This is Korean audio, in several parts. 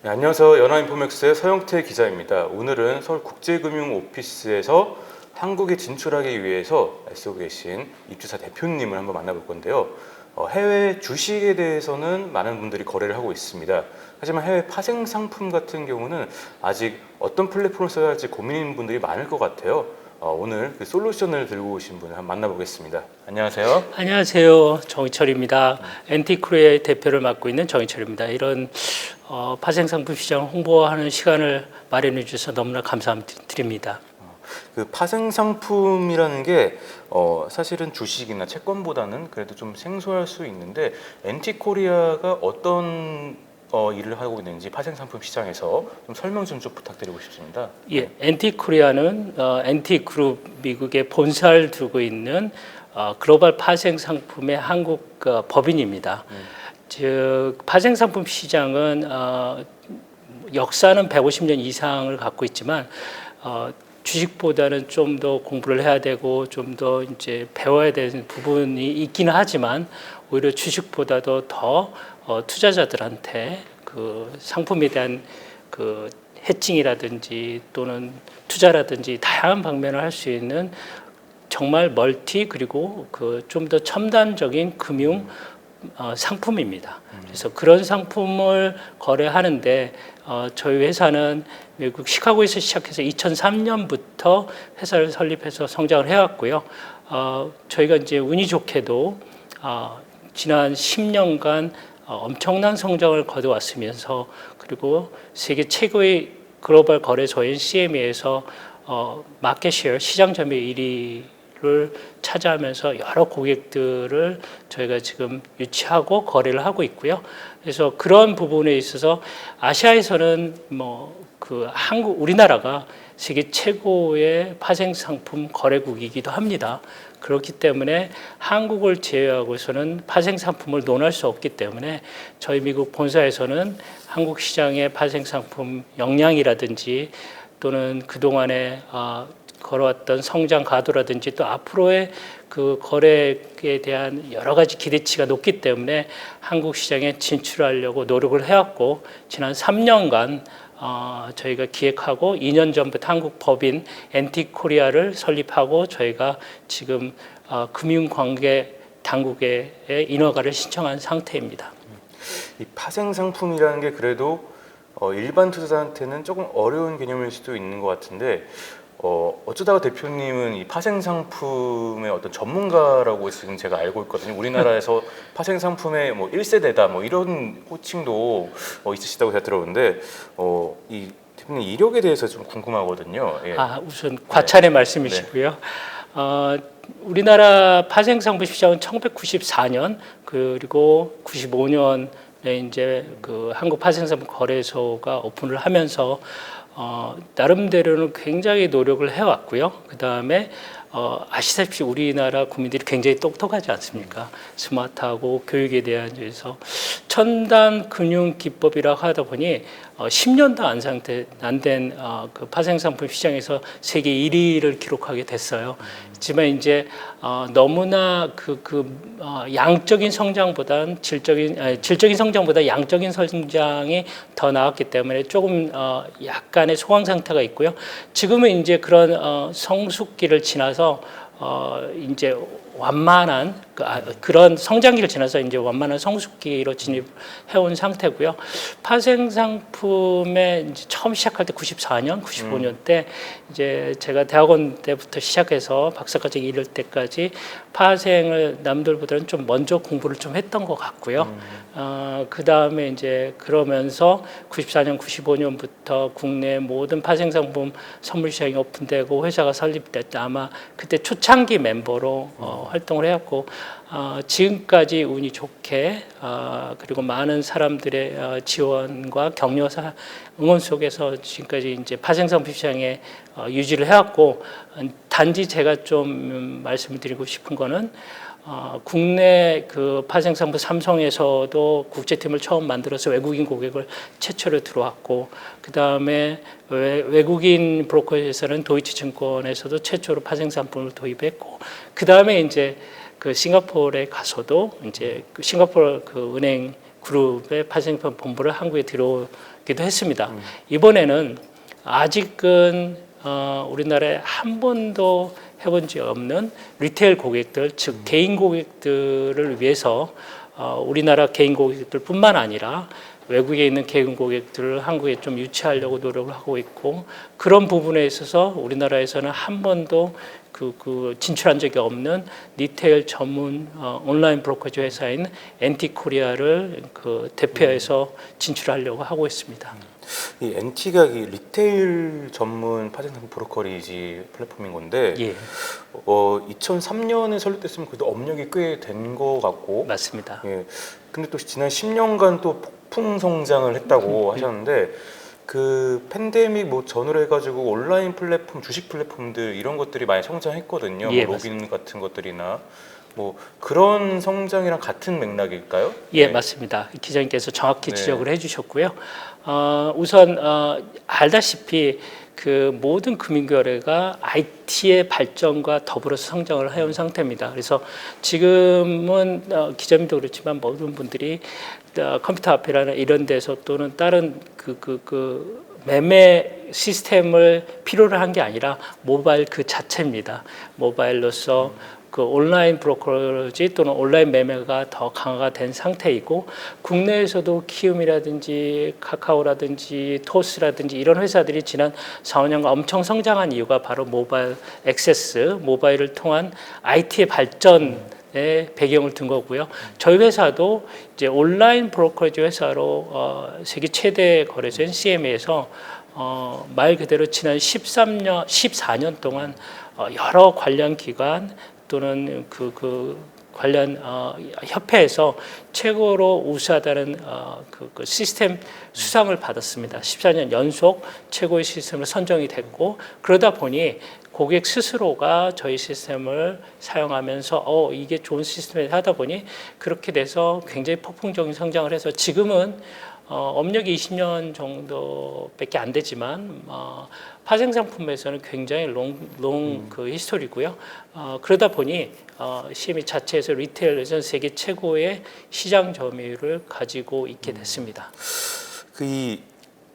네, 안녕하세요. 연합인포맥스의 서영태 기자입니다. 오늘은 서울국제금융오피스에서 한국에 진출하기 위해서 애쓰고 계신 입주사 대표님을 한번 만나볼 건데요. 해외 주식에 대해서는 많은 분들이 거래를 하고 있습니다. 하지만 해외 파생 상품 같은 경우는 아직 어떤 플랫폼을 써야 할지 고민인 분들이 많을 것 같아요. 오늘 그 솔루션을 들고 오신 분을 한번 만나보겠습니다. 안녕하세요. 안녕하세요. 정희철입니다. 엔티크루의 대표를 맡고 있는 정희철입니다. 이런 파생상품 시장 홍보하는 시간을 마련해 주셔서 너무나 감사드립니다. 그 파생 상품이라는 게 사실은 주식이나 채권보다는 그래도 좀 생소할 수 있는데 엔티코리아가 어떤 일을 하고 있는지 파생 상품 시장에서 좀 설명 좀 부탁드리고 싶습니다. 예, 엔티코리아는 엔티그룹 미국의 본사를 두고 있는 글로벌 파생 상품의 한국 법인입니다. 즉 파생 상품 시장은 역사는 150년 이상을 갖고 있지만 주식보다는 좀 더 공부를 해야 되고 좀 더 이제 배워야 되는 부분이 있기는 하지만 오히려 주식보다도 더 투자자들한테 그 상품에 대한 그 해칭이라든지 또는 투자라든지 다양한 방면을 할 수 있는 정말 멀티 그리고 그 좀 더 첨단적인 금융 상품입니다. 그래서 그런 상품을 거래하는데 저희 회사는 미국 시카고에서 시작해서 2003년부터 회사를 설립해서 성장을 해왔고요. 저희가 이제 운이 좋게도 지난 10년간 엄청난 성장을 거둬왔으면서 그리고 세계 최고의 글로벌 거래소인 CME에서 마켓쉐어 시장 점유율 1위를 차지하면서 여러 고객들을 저희가 지금 유치하고 거래를 하고 있고요. 그래서 그런 부분에 있어서 아시아에서는 우리나라가 세계 최고의 파생 상품 거래국이기도 합니다. 그렇기 때문에 한국을 제외하고서는 파생 상품을 논할 수 없기 때문에 저희 미국 본사에서는 한국 시장의 파생 상품 역량이라든지 또는 그동안에 걸어왔던 성장 가도라든지 또 앞으로의 그 거래에 대한 여러 가지 기대치가 높기 때문에 한국 시장에 진출하려고 노력을 해왔고 지난 3년간 저희가 기획하고 2년 전부터 한국 법인 엔티코리아를 설립하고 저희가 지금 금융관계 당국에 인허가를 신청한 상태입니다. 이 파생 상품이라는 게 그래도 일반 투자자한테는 조금 어려운 개념일 수도 있는 것 같은데 어쩌다가 대표님은 이 파생 상품의 어떤 전문가라고 지금 제가 알고 있거든요. 우리나라에서 파생 상품의 뭐 1세대다 뭐 이런 호칭도 있으시다고 제가 들었는데 이 대표님 이력에 대해서 좀 궁금하거든요. 예. 우선 과찬의 말씀이시고요. 우리나라 파생 상품 시장은 1994년 그리고 95년에 이제 그 한국 파생 상품 거래소가 오픈을 하면서 나름대로는 굉장히 노력을 해왔고요. 그 다음에 아시다시피 우리나라 국민들이 굉장히 똑똑하지 않습니까? 스마트하고 교육에 대한 점에서 첨단 금융 기법이라고 하다 보니 10년도 안 된 그 파생 상품 시장에서 세계 1위를 기록하게 됐어요. 하지만 이제 너무나 양적인 성장보다는 질적인 성장보다 양적인 성장이 더 나왔기 때문에 조금 약간의 소강 상태가 있고요. 지금은 이제 그런 성숙기를 지나서 이제 완만한 그런 성장기를 지나서 이제 완만한 성숙기로 진입해온 상태고요. 파생 상품에 이제 처음 시작할 때 94년, 95년 때 이제 제가 대학원 때부터 시작해서 박사까지 이를 때까지 파생을 남들보다는 좀 먼저 공부를 좀 했던 것 같고요. 그 다음에 이제 그러면서 94년, 95년부터 국내 모든 파생 상품 선물 시장이 오픈되고 회사가 설립됐다. 아마 그때 초창기 멤버로 활동을 해왔고 지금까지 운이 좋게 그리고 많은 사람들의 지원과 격려사 응원 속에서 지금까지 이제 파생상품 시장에 유지를 해왔고 단지 제가 좀 말씀을 드리고 싶은 거는 국내 그 파생상품 삼성에서도 국제팀을 처음 만들어서 외국인 고객을 최초로 들어왔고 그 다음에 외국인 브로커에서는 도이치증권에서도 최초로 파생상품을 도입했고 그 다음에 이제 그 싱가포르에 가서도 이제 그 싱가포르 그 은행 그룹의 파생상품 본부를 한국에 들어오게 받기도 했습니다. 이번에는 아직은 우리나라에 한 번도 해본 적 없는 리테일 고객들, 즉 개인 고객들을 위해서 우리나라 개인 고객들뿐만 아니라 외국에 있는 개인 고객들을 한국에 좀 유치하려고 노력을 하고 있고, 그런 부분에 있어서 우리나라에서는 한 번도 진출한 적이 없는 리테일 전문 온라인 브로커즈 회사인 엔티코리아를 대표해서 진출하려고 하고 있습니다. 이 NT가 리테일 전문 파생상품 브로커리지 플랫폼인 건데, 예, 2003년에 설립됐으면 그래도 업력이 꽤 된 것 같고, 맞습니다. 예. 근데 또 지난 10년간 또 폭풍 성장을 했다고 하셨는데, 그 팬데믹 뭐 전후로 해가지고 온라인 플랫폼, 주식 플랫폼들 이런 것들이 많이 성장했거든요. 예, 뭐 로빈 같은 것들이나 뭐 그런 성장이랑 같은 맥락일까요? 예, 네. 맞습니다. 기자님께서 정확히 네. 지적을 해주셨고요. 우선 알다시피 그 모든 금융거래가 IT의 발전과 더불어서 성장을 해온 상태입니다. 그래서 지금은 기자님도 그렇지만 모든 분들이 컴퓨터 앞이나 이런 데서 또는 다른 매매 시스템을 필요로 한 게 아니라 모바일 그 자체입니다. 모바일로서 그 온라인 브로커지 또는 온라인 매매가 더 강화가 된 상태이고, 국내에서도 키움이라든지 카카오라든지 토스라든지 이런 회사들이 지난 4, 5년간 엄청 성장한 이유가 바로 모바일 액세스, 모바일을 통한 IT의 발전의 배경을 둔 거고요. 저희 회사도 이제 온라인 브로커지 회사로 세계 최대 거래소인 CME에서 말 그대로 지난 14년 동안 여러 관련 기관 또는 관련 협회에서 최고로 우수하다는 그 시스템 수상을 받았습니다. 14년 연속 최고의 시스템으로 선정이 됐고, 그러다 보니 고객 스스로가 저희 시스템을 사용하면서 이게 좋은 시스템이다 하다 보니 그렇게 돼서 굉장히 폭풍적인 성장을 해서 지금은 업력이 20년 정도밖에 안 되지만 파생 상품에서는 굉장히 롱 그 히스토리고요. 그러다 보니 CME 자체에서 리테일에서는 세계 최고의 시장 점유율을 가지고 있게 됐습니다. 이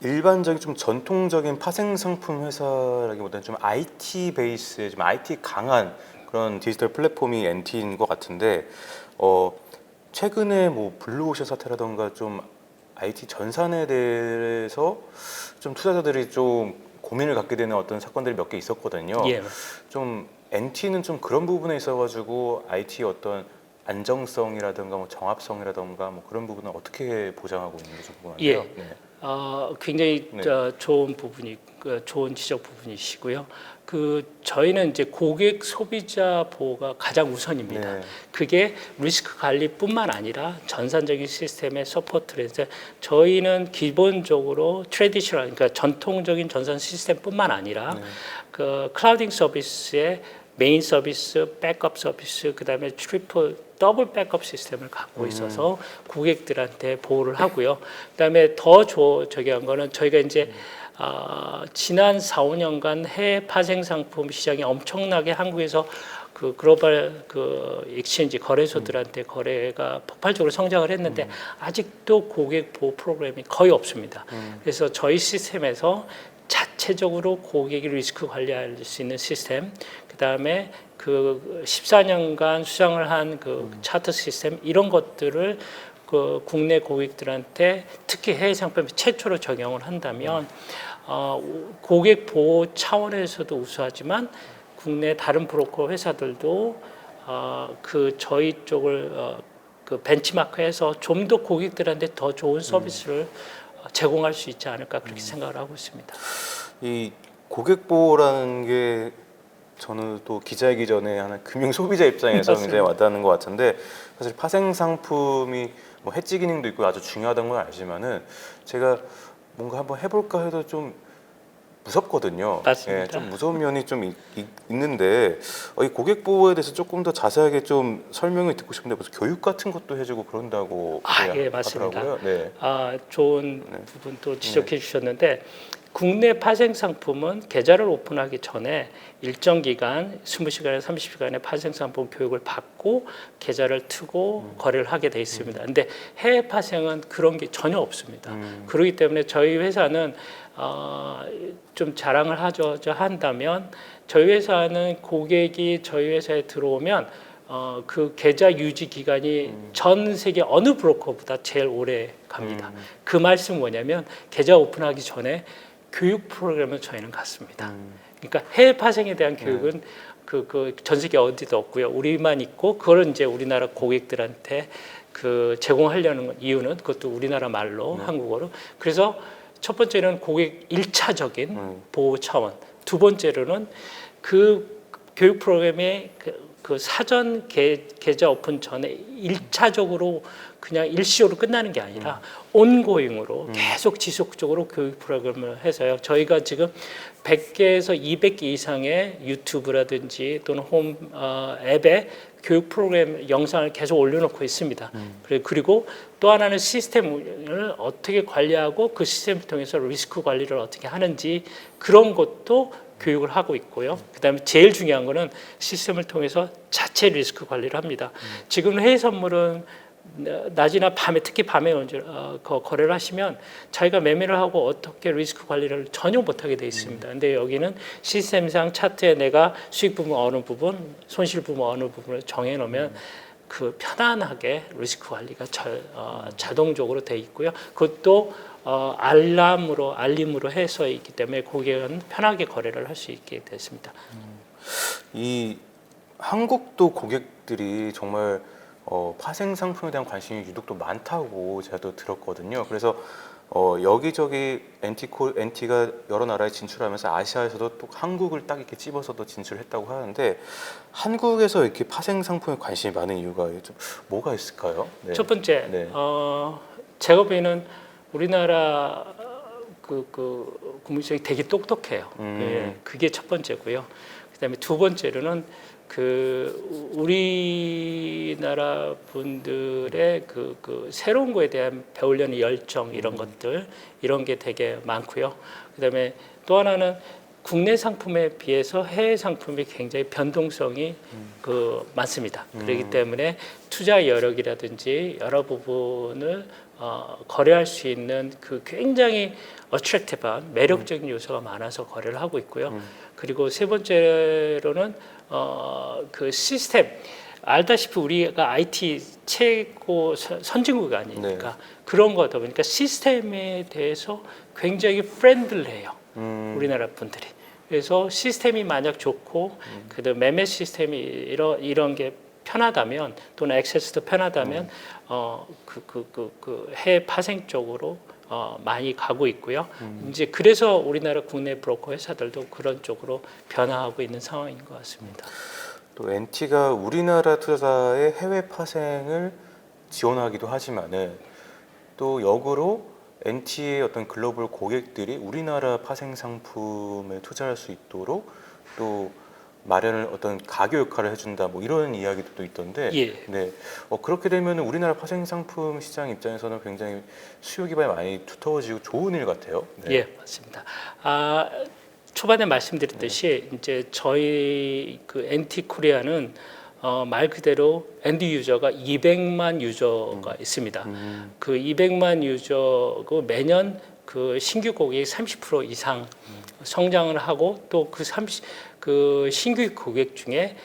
일반적인 좀 전통적인 파생 상품 회사라기보다는 좀 IT 베이스의 좀 IT 강한 그런 디지털 플랫폼이 NT인 것 같은데, 최근에 뭐 블루오션 사태라던가 좀 IT 전산에 대해서 좀 투자자들이 좀 고민을 갖게 되는 어떤 사건들이 몇 개 있었거든요. 예. 좀 NT는 좀 그런 부분에 있어가지고 IT 어떤 안정성이라든가 뭐 정합성이라든가 뭐 그런 부분은 어떻게 보장하고 있는지 좀 궁금한데요. 예. 네. 굉장히 네. 좋은 부분이 좋은 지적 부분이시고요. 저희는 이제 고객 소비자 보호가 가장 우선입니다. 네. 그게 리스크 관리뿐만 아니라 전산적인 시스템의 서포트를 해서 저희는 기본적으로 트래디셔널, 그러니까 전통적인 전산 시스템뿐만 아니라 그 클라우딩 서비스의 메인 서비스, 백업 서비스, 그다음에 더블 백업 시스템을 갖고 있어서 고객들한테 보호를 하고요. 그다음에 더 저기한 거는 저희가 이제 지난 4, 5년간 해외 파생 상품 시장이 엄청나게 한국에서 그 글로벌 익스체인지 거래소들한테 거래가 폭발적으로 성장을 했는데 아직도 고객 보호 프로그램이 거의 없습니다. 그래서 저희 시스템에서 자체적으로 고객이 리스크 관리할 수 있는 시스템, 그 다음에 14년간 수상을 한 차트 시스템, 이런 것들을 국내 고객들한테 특히 해외 상품에 최초로 적용을 한다면 고객 보호 차원에서도 우수하지만 국내 다른 브로커 회사들도 저희 쪽을 벤치마크해서 좀 더 고객들한테 더 좋은 서비스를 제공할 수 있지 않을까 그렇게 생각을 하고 있습니다. 이 고객 보호라는 게 저는 또 기자이기 전에 하는 금융 소비자 입장에서 굉장히 와닿는 것 같은데, 사실 파생 상품이 뭐 해지 기능도 있고 아주 중요하다는 건 알지만은 제가 뭔가 한번 해볼까 해도 좀 무섭거든요. 맞습니다. 예, 좀 무서운 면이 좀 있는데 이 고객 보호에 대해서 조금 더 자세하게 좀 설명을 듣고 싶은데 무슨 교육 같은 것도 해주고 그런다고 예, 맞습니다. 하더라고요. 네. 좋은 부분 또 지적해 주셨는데 국내 파생 상품은 계좌를 오픈하기 전에 일정 기간 20시간에서 30시간의 파생 상품 교육을 받고 계좌를 트고 거래를 하게 돼 있습니다. 근데 해외 파생은 그런 게 전혀 없습니다. 그렇기 때문에 저희 회사는 좀 자랑을 한다면 저희 회사는 고객이 저희 회사에 들어오면 그 계좌 유지 기간이 전 세계 어느 브로커보다 제일 오래 갑니다. 그 말씀 뭐냐면 계좌 오픈하기 전에 교육 프로그램을 저희는 갖습니다. 그러니까 해외 파생에 대한 교육은 전 세계 어디도 없고요. 우리만 있고 그걸 이제 우리나라 고객들한테 제공하려는 이유는 그것도 우리나라 말로 한국어로. 그래서 첫 번째는 고객 1차적인 보호 차원. 두 번째로는 그 교육 프로그램의 그 사전 계좌 오픈 전에 1차적으로 그냥 일시적으로 끝나는 게 아니라 온고잉으로 계속 지속적으로 교육 프로그램을 해서요. 저희가 지금 100개에서 200개 이상의 유튜브라든지 또는 홈 앱에 교육 프로그램 영상을 계속 올려놓고 있습니다. 그리고 또 하나는 시스템을 어떻게 관리하고 그 시스템을 통해서 리스크 관리를 어떻게 하는지 그런 것도 교육을 하고 있고요. 그다음에 제일 중요한 거는 시스템을 통해서 자체 리스크 관리를 합니다. 지금 해외 선물은 낮이나 밤에 특히 밤에 거래를 하시면 자기가 매매를 하고 어떻게 리스크 관리를 전혀 못하게 돼 있습니다. 근데 여기는 시스템상 차트에 내가 수익 부분 어느 부분, 손실 부분 어느 부분을 정해 놓으면 그 편안하게 리스크 관리가 자동적으로 돼 있고요. 그것도 알림으로 해서 있기 때문에 고객은 편하게 거래를 할 수 있게 됐습니다. 이 한국도 고객들이 정말 파생 상품에 대한 관심이 유독 또 많다고 제가 또 들었거든요. 그래서 여기저기 NT가 여러 나라에 진출하면서 아시아에서도 또 한국을 딱 이렇게 집어서도 진출했다고 하는데 한국에서 이렇게 파생 상품에 관심이 많은 이유가 좀 뭐가 있을까요? 네. 첫 번째, 네. 제가 보기에는 우리나라 국민성이 되게 똑똑해요. 그게 첫 번째고요. 그다음에 두 번째로는 우리나라 분들의 새로운 거에 대한 배우려는 열정 이런 것들 이런 게 되게 많고요. 그다음에 또 하나는 국내 상품에 비해서 해외 상품이 굉장히 변동성이 많습니다. 그렇기 때문에 투자 여력이라든지 여러 부분을 거래할 수 있는 굉장히 어트랙티브한 매력적인 요소가 많아서 거래를 하고 있고요. 그리고 세 번째로는 시스템 알다시피 우리가 IT 최고 선진국이 아니니까 네. 그런 거다 보니까 시스템에 대해서 굉장히 프렌들해요. 우리나라 분들이. 그래서 시스템이 만약 좋고 그다음 매매 시스템이 이런 게 편하다면 또는 액세스도 편하다면 해외 파생 쪽으로 많이 가고 있고요. 이제 그래서 우리나라 국내 브로커 회사들도 그런 쪽으로 변화하고 있는 상황인 것 같습니다. 또 NT가 우리나라 투자자의 해외 파생을 지원하기도 하지만은 또 역으로 NT의 어떤 글로벌 고객들이 우리나라 파생 상품에 투자할 수 있도록 또 마련을 어떤 가교 역할을 해준다 뭐 이런 이야기도 또 있던데 예. 네. 그렇게 되면 우리나라 파생 상품 시장 입장에서는 굉장히 수요 기반이 많이 두터워지고 좋은 일 같아요. 네. 예, 맞습니다. 초반에 말씀드렸듯이 이제 저희 NT 코리아는 말 그대로 엔드 유저가 200만 유저가 있습니다. 그 200만 유저고 매년 신규 고객이 30% 이상 성장을 하고 또 그 신규 고객 중에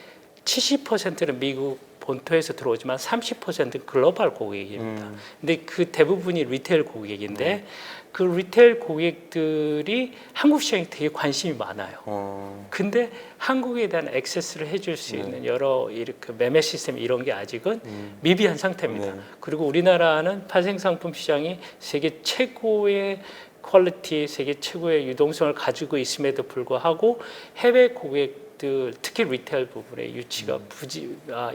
70%는 미국 본토에서 들어오지만 30%는 글로벌 고객입니다. 근데 그 대부분이 리테일 고객인데 그 리테일 고객들이 한국 시장에 되게 관심이 많아요. 근데 한국에 대한 액세스를 해줄 수 있는 여러 이렇게 매매 시스템 이런 게 아직은 미비한 상태입니다. 그리고 우리나라는 파생상품 시장이 세계 최고의 퀄리티, 세계 최고의 유동성을 가지고 있음에도 불구하고 해외 고객 고객들 특히 리테일 부분의 유치가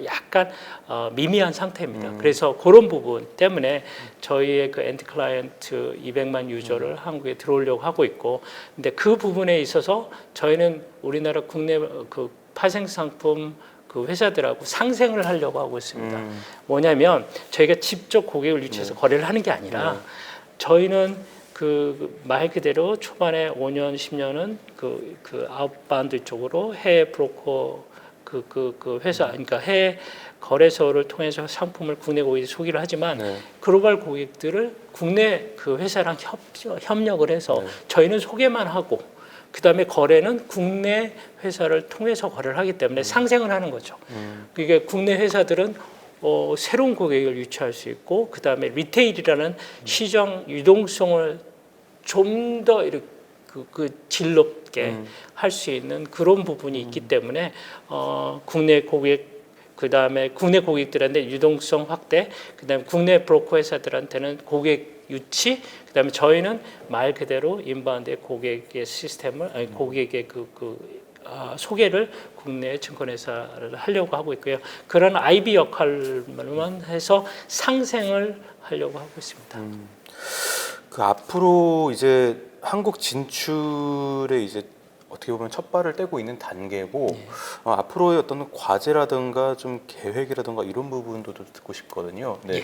약간 미미한 상태입니다. 그래서 그런 부분 때문에 저희의 그 엔드 클라이언트 200만 유저를 한국에 들어오려고 하고 있고, 근데 그 부분에 있어서 저희는 우리나라 국내 그 파생 상품 그 회사들하고 상생을 하려고 하고 있습니다. 뭐냐면 저희가 직접 고객을 유치해서 거래를 하는 게 아니라 저희는 그 말 그대로 초반에 5년, 10년은 그 아웃바운드 쪽으로 해외 브로커 그 회사, 그러니까 해외 거래소를 통해서 상품을 국내 고객에 소개를 하지만 글로벌 고객들을 국내 그 회사랑 협력을 해서 저희는 소개만 하고 그 다음에 거래는 국내 회사를 통해서 거래를 하기 때문에 상생을 하는 거죠. 그게 국내 회사들은 새로운 고객을 유치할 수 있고 그 다음에 리테일이라는 시장 유동성을 좀 더 이렇게 질 높게 할 수 있는 그런 부분이 있기 때문에 국내 고객 그 다음에 국내 고객들한테 유동성 확대, 그 다음에 국내 브로커 회사들한테는 고객 유치, 그 다음에 저희는 말 그대로 인바운드의 고객의 시스템을 아니 고객의 소개를 국내 증권회사를 하려고 하고 있고요. 그런 IB 역할만 해서 상생을 하려고 하고 있습니다. 그 앞으로 이제 한국 진출에 이제 어떻게 보면 첫 발을 떼고 있는 단계고 앞으로의 어떤 과제라든가 좀 계획이라든가 이런 부분도 좀 듣고 싶거든요. 네.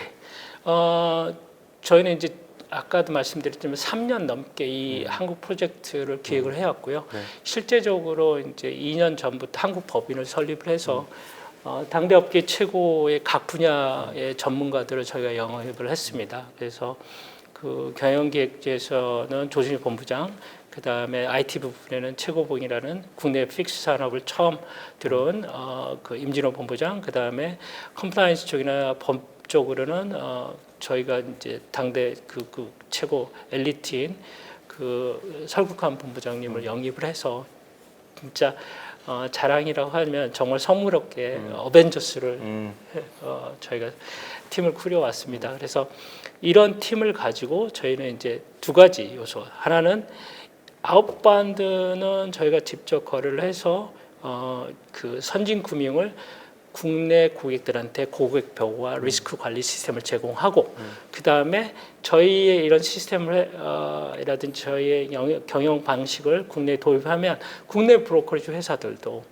저희는 이제 아까도 말씀드렸지만 3년 넘게 이 한국 프로젝트를 기획을 해왔고요. 실제적으로 이제 2년 전부터 한국 법인을 설립을 해서 당대 업계 최고의 각 분야의 전문가들을 저희가 영입을 했습니다. 그래서 그 경영기획부에서는 조준희 본부장, 그 다음에 IT 부분에는 최고봉이라는 국내 픽스 산업을 처음 들어온 그 임진호 본부장, 그 다음에 컴플라이언스 쪽이나 법 쪽으로는 저희가 이제 당대 그 최고 엘리트인 그 설국한 본부장님을 영입을 해서 진짜 자랑이라고 하면 정말 선물없게 어벤져스를 저희가 팀을 꾸려왔습니다. 그래서 이런 팀을 가지고 저희는 이제 두 가지 요소, 하나는 아웃바운드는 저희가 직접 거래를 해서 그 선진 금융을 국내 고객들한테 고객 보호와 리스크 관리 시스템을 제공하고 그 다음에 저희의 이런 시스템을 이라든지 저희의 경영 방식을 국내에 도입하면 국내 브로커리지 회사들도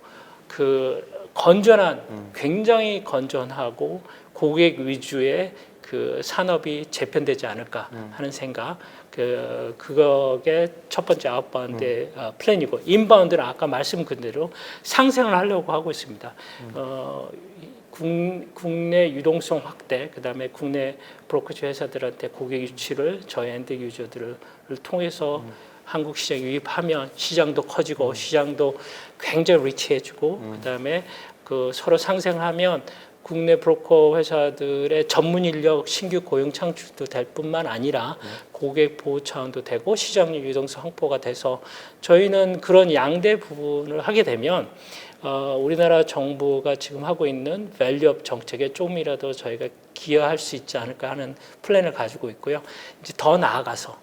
그 건전한 굉장히 건전하고 고객 위주의 그 산업이 재편되지 않을까 하는 생각. 그거게 첫 번째 아웃바운드의 플랜이고, 인바운드는 아까 말씀드린 대로 상생을 하려고 하고 있습니다. 국내 유동성 확대, 그다음에 국내 브로커치 회사들한테 고객 유치를 저희 엔드 유저들을 통해서 한국 시장에 유입하면 시장도 커지고 시장도 굉장히 리치해지고 그다음에 그 서로 상생하면 국내 브로커 회사들의 전문 인력 신규 고용 창출도 될 뿐만 아니라 고객 보호 차원도 되고 시장 유동성 확보가 돼서 저희는 그런 양대 부분을 하게 되면 우리나라 정부가 지금 하고 있는 밸류업 정책에 조금이라도 저희가 기여할 수 있지 않을까 하는 플랜을 가지고 있고요. 이제 더 나아가서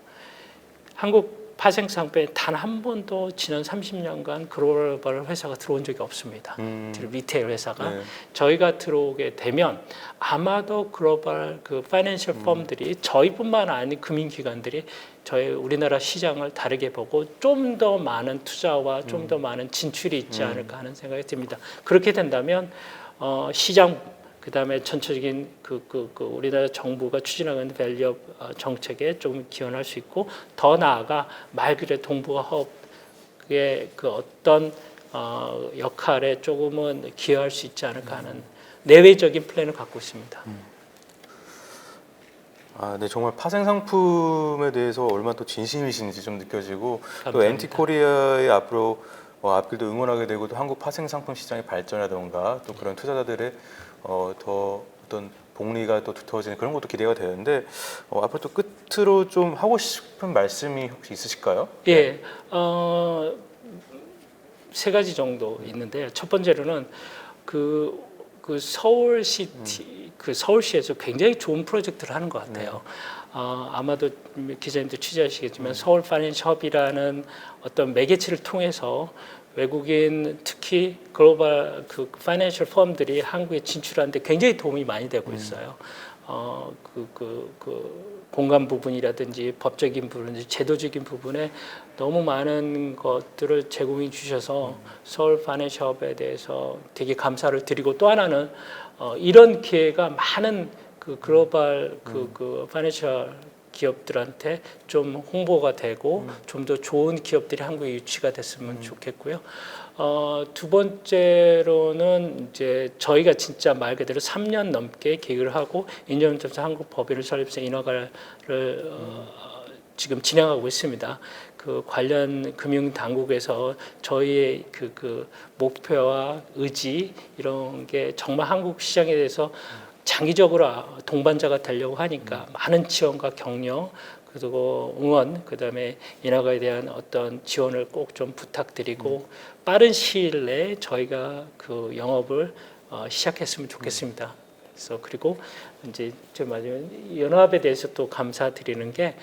한국 파생 상품에 단 한 번도 지난 30년간 글로벌 회사가 들어온 적이 없습니다. 리테일 회사가. 저희가 들어오게 되면 아마도 글로벌 그 파이낸셜 펌들이 저희뿐만 아닌 금융기관들이 저희 우리나라 시장을 다르게 보고 좀 더 많은 투자와 좀 더 많은 진출이 있지 않을까 하는 생각이 듭니다. 그렇게 된다면 시장 그다음에 전체적인 우리나라 정부가 추진하고 있는 밸류업 정책에 좀 기여할 수 있고 더 나아가 말 그대로 동북아 허브의 그 어떤 역할에 조금은 기여할 수 있지 않을까 하는 내외적인 플랜을 갖고 있습니다. 네, 정말 파생 상품에 대해서 얼마나 또 진심이신지 좀 느껴지고 감사합니다. 또 NT 코리아의 앞으로 앞길도 응원하게 되고 또 한국 파생 상품 시장의 발전이라던가 또 그런 투자자들의 더 어떤 복리가 또 두터워지는 그런 것도 기대가 되는데 앞으로 또 끝으로 좀 하고 싶은 말씀이 혹시 있으실까요? 예, 세 가지 정도 있는데 첫 번째로는 그 서울시티 그 서울시에서 굉장히 좋은 프로젝트를 하는 것 같아요. 아마도 기자님도 취재하시겠지만 서울 파이낸셜 헙이라는 어떤 매개체를 통해서 외국인 특히 글로벌 그 파이낸셜 펌들이 한국에 진출하는데 굉장히 도움이 많이 되고 있어요. 공간 부분이라든지 법적인 부분이라든지 제도적인 부분에 너무 많은 것들을 제공해 주셔서 서울 파이낸셜 허브에 대해서 되게 감사를 드리고, 또 하나는 이런 기회가 많은 그 글로벌 그 파이낸셜 기업들한테 좀 홍보가 되고 좀 더 좋은 기업들이 한국에 유치가 됐으면 좋겠고요. 두 번째로는 이제 저희가 진짜 말 그대로 3년 넘게 계획을 하고 인정점수 한국 법인을 설립해서 인허가를 지금 진행하고 있습니다. 그 관련 금융 당국에서 저희의 그 목표와 의지 이런 게 정말 한국 시장에 대해서 장기적으로 동반자가 되려고 하니까 많은 지원과 격려 그리고 응원, 그다음에 인허가에 대한 어떤 지원을 꼭 좀 부탁드리고 빠른 시일 내에 저희가 그 영업을 시작했으면 좋겠습니다. 그래서 그리고 이제 제 마지막에 연합에 대해서 또 감사드리는 게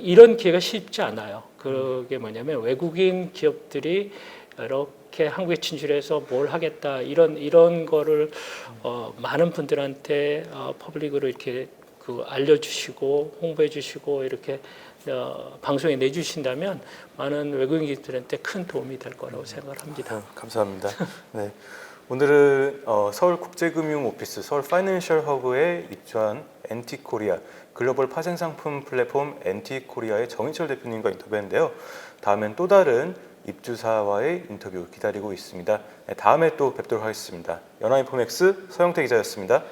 이런 기회가 쉽지 않아요. 그게 뭐냐면 외국인 기업들이 이렇게 한국에 진출해서 뭘 하겠다 이런 거를 많은 분들한테 퍼블릭으로 이렇게 그 알려주시고 홍보해주시고 이렇게 방송에 내주신다면 많은 외국인들한테 큰 도움이 될 거라고 생각합니다. 감사합니다. 네. 오늘은 서울국제금융오피스 서울 파이낸셜 허브에 입주한 NT코리아 글로벌 파생상품 플랫폼 NT코리아의 정인철 대표님과 인터뷰했는데요. 다음엔 또 다른 입주사와의 인터뷰 기다리고 있습니다. 네, 다음에 또 뵙도록 하겠습니다. 연합인포맥스 서영태 기자였습니다.